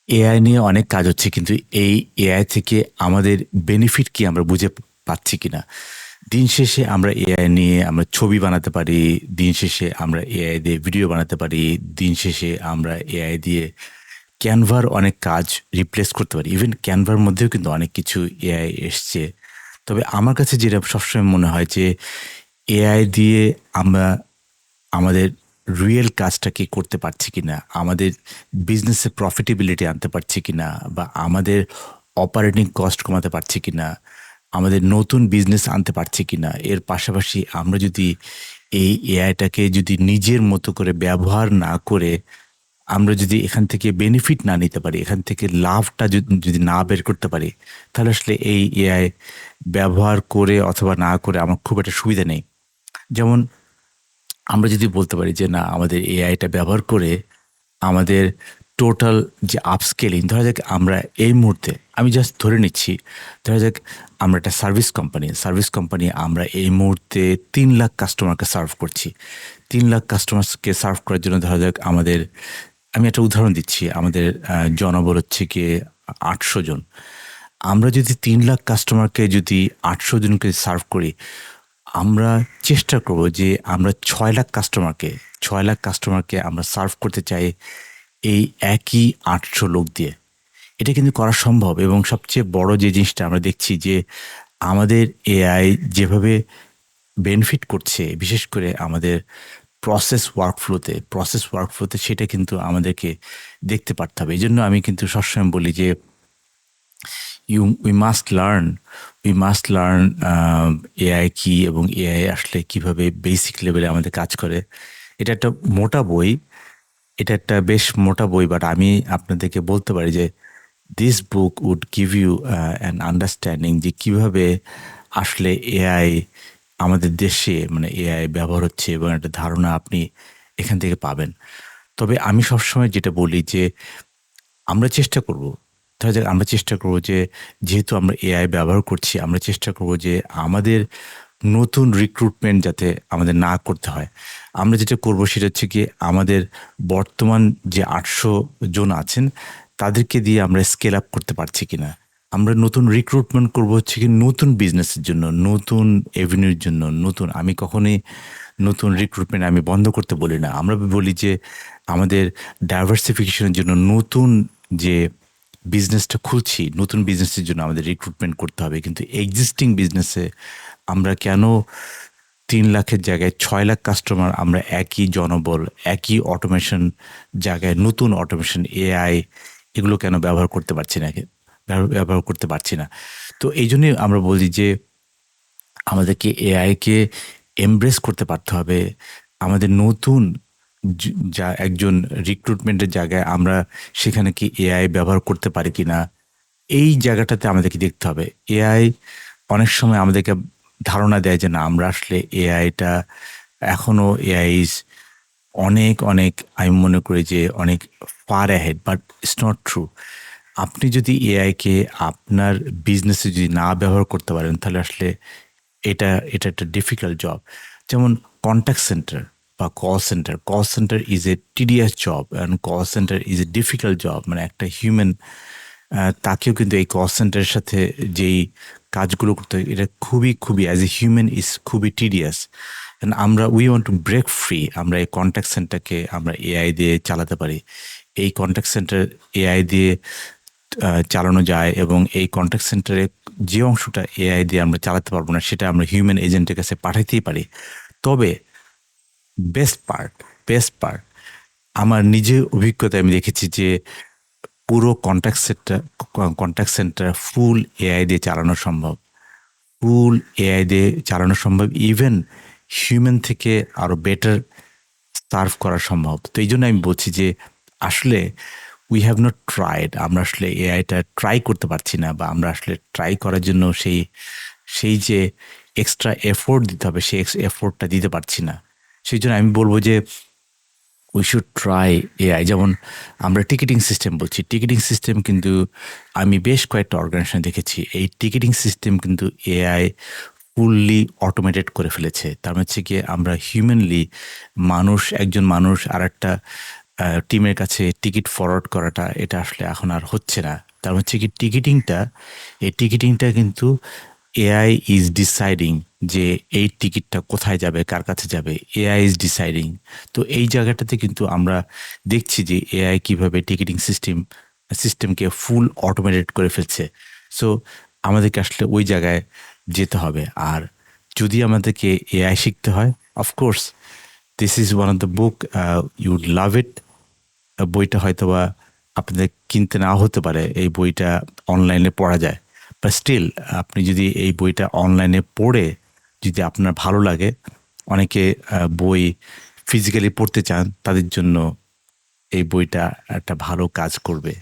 AI নিয়ে অনেক কাজ হচ্ছে, কিন্তু এই এআই থেকে আমাদের বেনিফিট কি আমরা বুঝে পাচ্ছি কিনা। দিন শেষে আমরা এআই নিয়ে আমরা ছবি বানাতে পারি, দিন শেষে আমরা এআই দিয়ে ভিডিও বানাতে পারি, দিন শেষে আমরা এআই দিয়ে ক্যানভার অনেক কাজ রিপ্লেস করতে পারি। ইভেন ক্যানভার মধ্যেও কিন্তু অনেক কিছু এআই এসছে। তবে আমার কাছে যেটা সবসময় মনে হয় যে এআই দিয়ে আমরা আমাদের রিয়েল কাজটা কি করতে পারছি কিনা, আমাদের বিজনেসে প্রফিটেবিলিটি আনতে পারছি কিনা, বা আমাদের অপারেটিং কস্ট কমাতে পারছি কিনা, আমাদের নতুন বিজনেস আনতে পারছি কিনা। এর পাশাপাশি আমরা যদি এই এআইটাকে যদি নিজের মতো করে ব্যবহার না করে আমরা যদি এখান থেকে বেনিফিট না নিতে পারি, এখান থেকে লাভটা যদি না বের করতে পারি, তাহলে আসলে এই এআই ব্যবহার করে অথবা না করে আমার খুব একটা সুবিধা নেই। যেমন আমরা যদি বলতে পারি যে না, আমাদের এআইটা ব্যবহার করে আমাদের টোটাল যে আপস্কেলিং, ধরা যাক আমরা এই মুহূর্তে, আমি জাস্ট ধরে নিচ্ছি, ধরা যাক আমরা একটা সার্ভিস কোম্পানি আমরা এই মুহূর্তে 3 লাখ কাস্টমারকে সার্ভ করছি। 3 লাখ কাস্টমারকে সার্ভ করার জন্য ধরা যাক আমাদের, আমি একটা উদাহরণ দিচ্ছি, আমাদের জনবল হচ্ছে কি 800 জন। আমরা যদি 3 লাখ কাস্টমারকে যদি 800 জনকে সার্ভ করি, আমরা চেষ্টা করব যে আমরা 6 লাখ কাস্টমারকে আমরা সার্ভ করতে চাই এই একই 800 লোক দিয়ে। এটা কিন্তু করা সম্ভব। এবং সবচেয়ে বড় যে জিনিসটা আমরা দেখছি যে আমাদের এআই যেভাবে বেনিফিট করছে, বিশেষ করে আমাদের প্রসেস ওয়ার্কফ্লোতে সেটা কিন্তু আমাদেরকে দেখতে পারতে হবে। এই জন্য আমি কিন্তু সবসময় বলি যে উই মাস্ট লার্ন এআই কি এবং এআই আসলে কিভাবে বেসিক লেভেলে আমাদের কাজ করে। এটা একটা মোটা বই, এটা একটা বেশ মোটা বই, বাট আমি আপনাদেরকে বলতে পারি যে this book would give you an understanding যে কিভাবে আসলে এআই আমাদের দেশে মানে এআই ব্যবহার হচ্ছে, এবং একটা ধারণা আপনি এখান থেকে পাবেন। তবে আমি সবসময় যেটা বলি যে আমরা চেষ্টা করব, ধরা যাক আমরা চেষ্টা করব যে যেহেতু আমরা এআই ব্যবহার করছি, আমরা চেষ্টা করব যে আমাদের নতুন রিক্রুটমেন্ট যাতে আমাদের না করতে হয়। আমরা যেটা করব সেটা হচ্ছে কি, আমাদের বর্তমান যে 800 জন আছেন তাদেরকে দিয়ে আমরা স্কেল আপ করতে পারছি কিনা। আমরা নতুন রিক্রুটমেন্ট করব হচ্ছে কি নতুন বিজনেসের জন্য, নতুন এভিনিউর জন্য। আমি কখনোই নতুন রিক্রুটমেন্ট আমি বন্ধ করতে বলি না। আমরা বলি যে আমাদের ডাইভার্সিফিকেশনের জন্য নতুন যে বিজনেসটা খুলছি, নতুন বিজনেসের জন্য আমাদের রিক্রুটমেন্ট করতে হবে। কিন্তু এক্সিস্টিং বিজনেসে আমরা কেন 3 লাখের জায়গায় 6 লাখ কাস্টমার আমরা একই জনবল, একই অটোমেশন জায়গায় নতুন অটোমেশন এআই এগুলো কেন ব্যবহার করতে পারছি না। তো এই জন্যই আমরা বলি যে আমাদেরকে এআইকে এমব্রেস করতে পারতে হবে। আমাদের নতুন যা একজন রিক্রুটমেন্টের জায়গায় আমরা সেখানে কি এআই ব্যবহার করতে পারি কিনা, এই জায়গাটাতে আমাদেরকে দেখতে হবে। এআই অনেক সময় আমাদেরকে ধারণা দেয় যে না, আমরা আসলে এআইটা এখনো এআই ইজ অনেক অনেক, আমি মনে করি যে অনেক far ahead, but it's not true. আপনি যদি এআইকে আপনার বিজনেসে যদি না ব্যবহার করতে পারেন, তাহলে আসলে এটা একটা ডিফিকাল্ট জব। যেমন কন্ট্যাক্ট সেন্টার বা call centre is a tedious job, and call centre is a difficult job. মানে একটা হিউম্যান, তাকেও কিন্তু এই কল সেন্টারের সাথে যেই কাজগুলো করতে হয়, এটা খুবই খুবই অ্যাজ এ হিউম্যান ইজ খুবই টিডিয়াস। আমরা we want to break free. আমরা এই কন্ট্যাক্ট সেন্টারকে আমরা এআই দিয়ে চালাতে পারি। এই কন্ট্যাক্ট সেন্টার এআই দিয়ে চালানো যায়, এবং এই কন্ট্যাক্ট সেন্টারে যে অংশটা এআই দিয়ে আমরা চালাতে পারবো না, সেটা আমরা হিউম্যান এজেন্টের কাছে পাঠাতেই পারি। তবে বেস্ট পার্ট আমার নিজের অভিজ্ঞতায় আমি দেখেছি যে পুরো কন্ট্যাক্ট সেন্টার ফুল এআই দিয়ে চালানো সম্ভব, ইভেন হিউম্যান থেকে আরও বেটার সার্ভ করা সম্ভব। তো এই জন্য আমি বলছি যে আসলে উই হ্যাভ নট ট্রাইড, আমরা আসলে এআইটা ট্রাই করতে পারছি না, বা আমরা আসলে ট্রাই করার জন্য সেই যে এক্সট্রা এফোর্ট দিতে হবে, সেই এফোর্টটা দিতে পারছি না। সেই জন্য আমি বলবো যে উই শুড ট্রাই এআই। যেমন আমরা টিকিটিং সিস্টেম বলছি, টিকিটিং সিস্টেম কিন্তু আমি বেশ কয়েকটা অর্গানাইজেশন দেখেছি, এই টিকিটিং সিস্টেম কিন্তু এআই ফুললি অটোমেটেড করে ফেলেছে। তার হচ্ছে গিয়ে আমরা হিউম্যানলি, একজন মানুষ আর একটা টিমের কাছে টিকিট ফরওয়ার্ড করাটা এটা আসলে এখন আর হচ্ছে না। তার হচ্ছে কি টিকিটিংটা কিন্তু এআই ইজ ডিসাইডিং যে এই টিকিটটা কোথায় যাবে, কার কাছে যাবে, এআই ইজ ডিসাইডিং। তো এই জায়গাটাতে কিন্তু আমরা দেখছি যে এআই কিভাবে টিকিটিং সিস্টেমকে ফুল অটোমেটেড করে ফেলছে। সো আমাদেরকে আসলে ওই জায়গায় যেতে হবে। আর যদি আমাদেরকে এআই শিখতে হয়, of course this is one of the book, you love it. বইটা হয়তোবা আপনাদের কিনতে নাও হতে পারে, এই বইটা অনলাইনে পড়া যায়, বাট স্টিল আপনি যদি এই বইটা অনলাইনে পড়ে যদি আপনার ভালো লাগে, অনেকে বই ফিজিক্যালি পড়তে চান, তাদের জন্য এই বইটা একটা ভালো কাজ করবে।